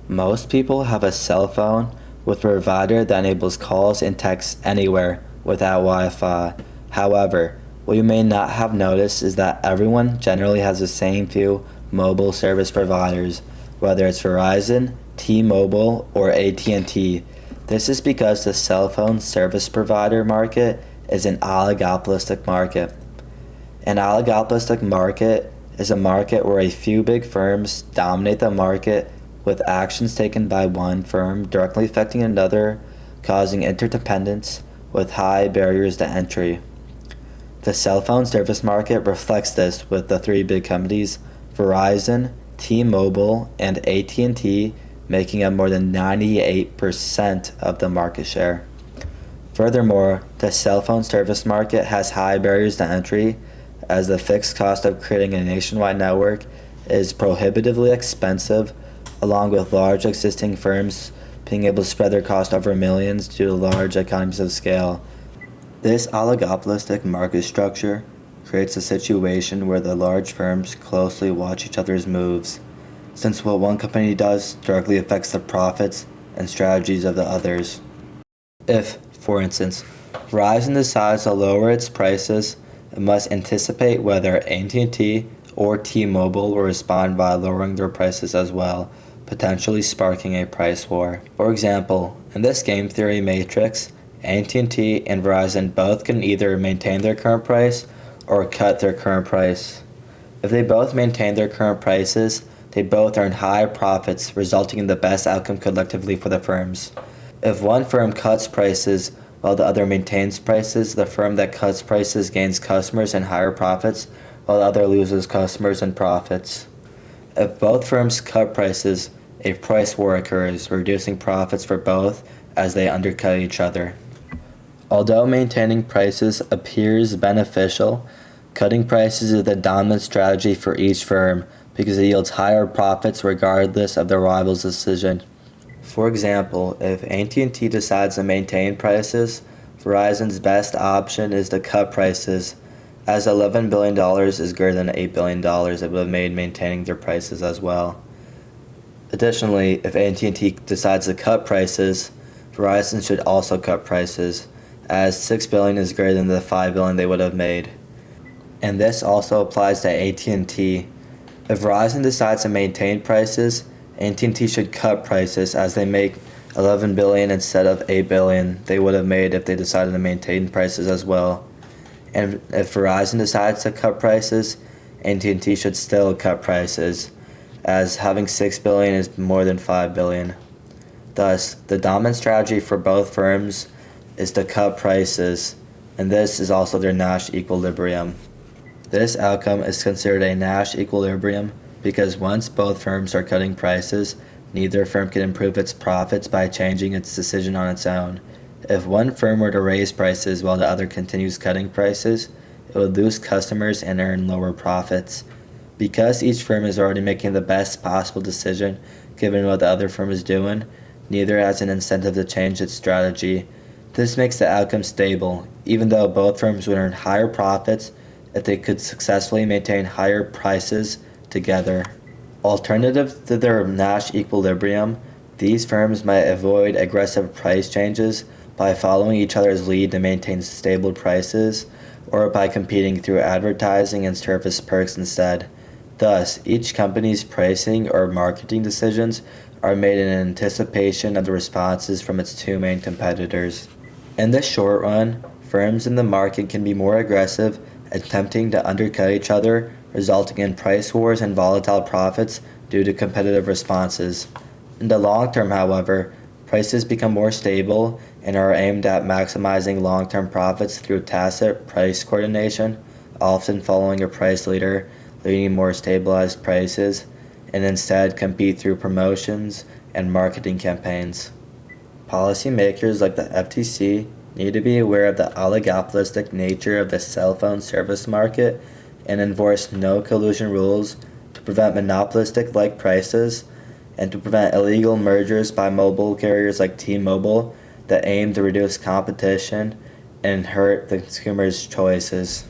Most people have a cell phone with a provider that enables calls and texts anywhere without Wi-Fi. However, what you may not have noticed is that everyone generally has the same few mobile service providers, whether it's Verizon, T-Mobile, or AT&T. This is because the cell phone service provider market is an oligopolistic market. An oligopolistic market is a market where a few big firms dominate the market, with actions taken by one firm directly affecting another, causing interdependence with high barriers to entry. The cell phone service market reflects this, with the three big companies, Verizon, T-Mobile, and AT&T, making up more than 98% of the market share. Furthermore, the cell phone service market has high barriers to entry, as the fixed cost of creating a nationwide network is prohibitively expensive, along with large existing firms being able to spread their cost over millions due to large economies of scale. This oligopolistic market structure creates a situation where the large firms closely watch each other's moves, since what one company does directly affects the profits and strategies of the others. If, for instance, Verizon decides to lower its prices, it must anticipate whether AT&T or T-Mobile will respond by lowering their prices as well, potentially sparking a price war. For example, in this game theory matrix, AT&T and Verizon both can either maintain their current price or cut their current price. If they both maintain their current prices, they both earn high profits, resulting in the best outcome collectively for the firms. If one firm cuts prices while the other maintains prices, the firm that cuts prices gains customers and higher profits, while the other loses customers and profits. If both firms cut prices, a price war occurs, reducing profits for both as they undercut each other. Although maintaining prices appears beneficial, cutting prices is the dominant strategy for each firm because it yields higher profits regardless of the rival's decision. For example, if AT&T decides to maintain prices, Verizon's best option is to cut prices, as $11 billion is greater than $8 billion it would have made maintaining their prices as well. Additionally, if AT&T decides to cut prices, Verizon should also cut prices, as $6 billion is greater than the $5 billion they would have made. And this also applies to AT&T. If Verizon decides to maintain prices, AT&T should cut prices, as they make $11 billion instead of $8 billion they would have made if they decided to maintain prices as well. And if Verizon decides to cut prices, AT&T should still cut prices, as having $6 billion is more than $5 billion. Thus, the dominant strategy for both firms is to cut prices, and this is also their Nash equilibrium. This outcome is considered a Nash equilibrium because once both firms are cutting prices, neither firm can improve its profits by changing its decision on its own. If one firm were to raise prices while the other continues cutting prices, it would lose customers and earn lower profits. Because each firm is already making the best possible decision given what the other firm is doing, neither has an incentive to change its strategy. This makes the outcome stable, even though both firms would earn higher profits if they could successfully maintain higher prices together. Alternative to their Nash equilibrium, these firms might avoid aggressive price changes by following each other's lead to maintain stable prices, or by competing through advertising and service perks instead. Thus, each company's pricing or marketing decisions are made in anticipation of the responses from its two main competitors. In the short run, firms in the market can be more aggressive, attempting to undercut each other, resulting in price wars and volatile profits due to competitive responses. In the long term, however, prices become more stable and are aimed at maximizing long-term profits through tacit price coordination, often following a price leader, leading more stabilized prices, and instead compete through promotions and marketing campaigns. Policymakers like the FTC need to be aware of the oligopolistic nature of the cell phone service market and enforce no collusion rules to prevent monopolistic-like prices and to prevent illegal mergers by mobile carriers like T-Mobile that aim to reduce competition and hurt the consumers' choices.